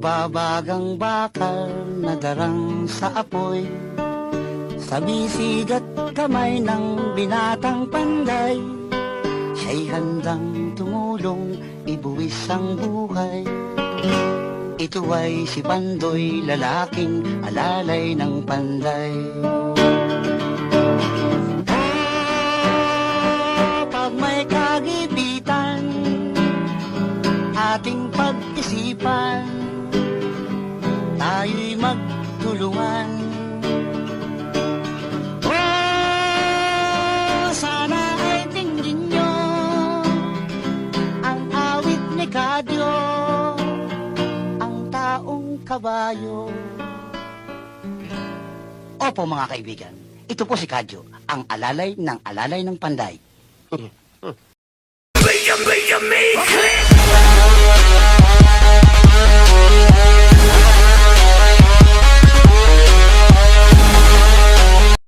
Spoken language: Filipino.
Nagbabagang bakal na darang sa apoy, sa bisig at kamay ng binatang panday. Siya'y handang tumulong, ibuwis ang buhay. Ito ay si Pandoy, lalaking alalay ng panday. Pag may kagipitan, ating pag-isipan, tayo'y magtulungan. Sana ay tingin nyo ang awit ni Kadyo, ang taong kabayo. Opo mga kaibigan, ito po si Kadyo, ang alalay ng panday. Baya, baya, may click!